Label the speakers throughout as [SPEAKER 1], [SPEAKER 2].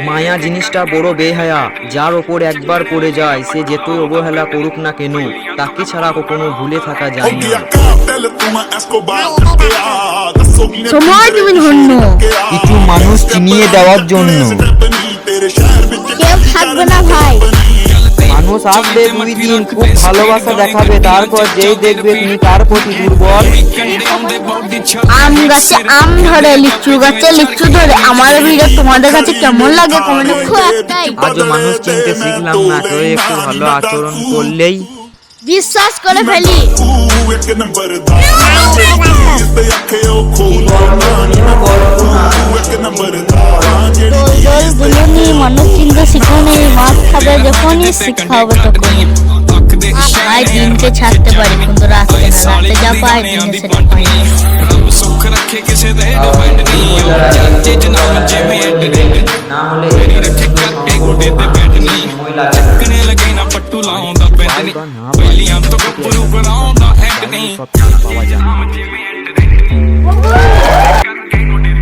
[SPEAKER 1] মায়া জিনিসটা বড় বেহায়া, যার ওপর একবার পড়ে যায় সে যতই অবহেলা করুক না কেন তাকে ছাড়া কখনো ভুলে থাকা যায় না।
[SPEAKER 2] সময় তুমি ধন্য,
[SPEAKER 1] কিছু মানুষ চিনিয়ে দেওয়ার জন্য
[SPEAKER 2] কেউ থাকবে না ভাই।
[SPEAKER 1] মানুষ আসবে 2 দিন, খুব ভালোবাসা দেখাবে, তারপর যেই দেখবে তুমি তার প্রতি দুর্বল।
[SPEAKER 2] আম গাছে আম ধরে, লিচু গাছে লিচু ধরে। আমার ভিডিও তোমাদের কাছে কেমন লাগে কমেন্টে একটাই,
[SPEAKER 1] আজও মানুষ চিনতে শিখলাম না, কেউ একটু ভালো আচরণ করলেই
[SPEAKER 2] বিশ্বাস করে ফেলি। মানুষ চিনতে শিখুনি, মাছ খাবে যখনই শিক্ষা হবে তখনই। ভাই দিনকে ছাড়তে পারি কিন্তু রাতে না, রাতে যা পাই দিনে সেটা পাই না।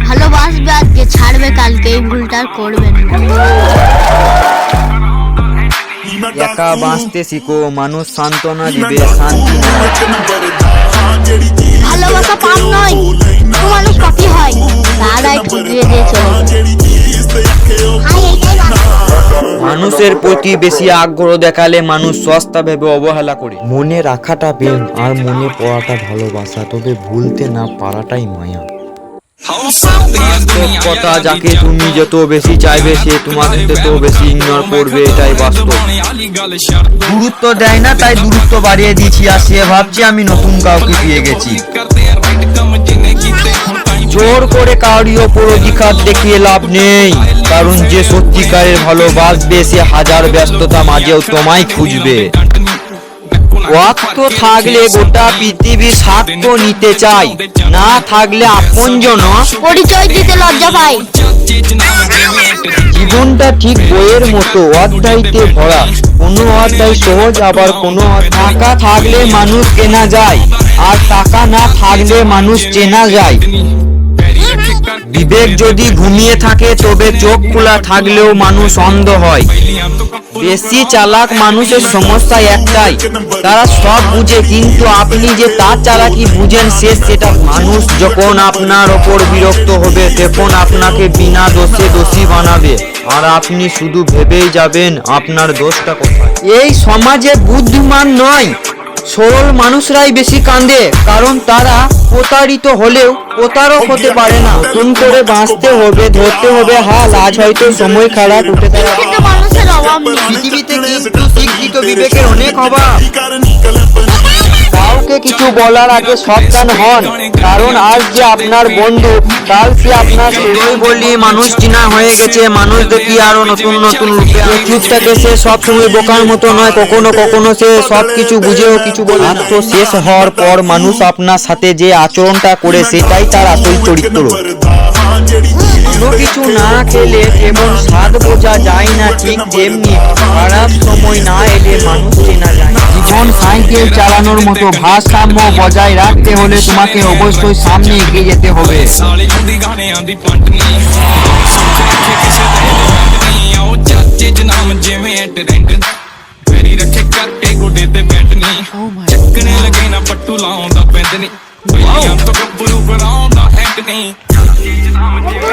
[SPEAKER 2] ভালোবাসবে আজকে, ছাড়বে কালকে, এই ভুলটা আর করবেন না।
[SPEAKER 1] একা বাঁচতে শিখো, মানুষ সান্ত্বনা দিবে, শান্তি নয়।
[SPEAKER 2] ভালোবাসা পাপ নয়, মানুষ পাপি হয়, তারাই ঠকিয়ে দিয়ে চলে যায়।
[SPEAKER 1] মানুষের প্রতি বেশি আগ্রহ দেখালে মানুষ সস্তা ভেবে অবহেলা করে। মনে রাখাটা প্রেম আর মনে পড়াটা ভালোবাসা, তবে ভুলতে না পারাটাই মায়া। কথা, যাকে তুমি যত বেশি চাইবে সে তোমাকে তত বেশি ইগনোর করবে, এটাই বাস্তব। গুরুত্ব দেয় না তাই দূরত্ব বাড়িয়ে দিয়েছি, আর সে ভাবছে আমি নতুন কাউকে পেয়ে গেছি। জোর করে কারোর ওপর অধিকার দেখিয়ে লাভ নেই, কারণ যে সত্যিকারের ভালোবাসবে সে হাজার ব্যস্ততা মাঝেও তোমায় খুঁজবে। ওয়াক্ত থাকলে গোটা পৃথিবীর স্বার্থ নিতে চাই, না থাকলে আপনজন
[SPEAKER 2] পরিচয় দিতে লজ্জা পাই।
[SPEAKER 1] জীবনটা ঠিক বইয়ের মতো, অধ্যায়তে ভরা, কোনো অধ্যায় সহজ আবার কোনো টাকা থাকলে মানুষ কেনা যায়, আর টাকা না থাকলে মানুষ চেনা যায়। বিবেক যদি ঘুমিয়ে থাকে তবে চোখ খোলা থাকলেও মানুষ অন্ধ হয়। বেশি চালাক মানুষের সমস্যা একটাই, তারা সব বুঝে কিন্তু আপনি যে তার চালাকি বুঝেন সেটা। মানুষ যখন আপনার ওপর বিরক্ত হবে তখন আপনাকে বিনা দোষে দোষী বানাবে, আর আপনি শুধু ভেবেই যাবেন আপনার দোষটা কোথায়। এই সমাজে বুদ্ধিমান নয়, সরল মানুষরাই বেশি কাঁদে, কারণ তারা প্রতারিত হলেও প্রতারক হতে পারে না। নতুন করে বাঁচতে হবে, ধরতে হবে হাল, আজ হয়তো সময় খারাপ উঠে দাঁড়া।
[SPEAKER 2] মানুষের অভাব নেই
[SPEAKER 1] পৃথিবীতে কিন্তু শিক্ষিত বিবেকের অনেক অভাব। কাউকে কিছু বলার আগে সাবধান হন, কারণ আজ যে আপনার বন্ধু কাল সে আপনার শত্রু। বলি মানুষ চিনা হয়ে গেছে, মানুষ দেখি আরো নতুন নতুন রূপে। চুপ থাকে সে সবসময় বোকার মতো নয়, কখনো কখনো সে সবকিছু বুঝেও কিছু বলে। আত্ম শেষ হওয়ার পর মানুষ আপনার সাথে যে আচরণটা করে সেটাই তার আসল চরিত্র। কোনো কিছু না খেলে কেমন স্বাদ বোঝা যায় না, ঠিক যেমনি খারাপ সময় না এলে মানুষ চেনা যায় না। জীবন সাইকেল চালানোর মতো, ভারসাম্য বজায় রাখতে হলে তোমাকে অবশ্যই সামনে এগিয়ে যেতে হবে।
[SPEAKER 3] Oh my God.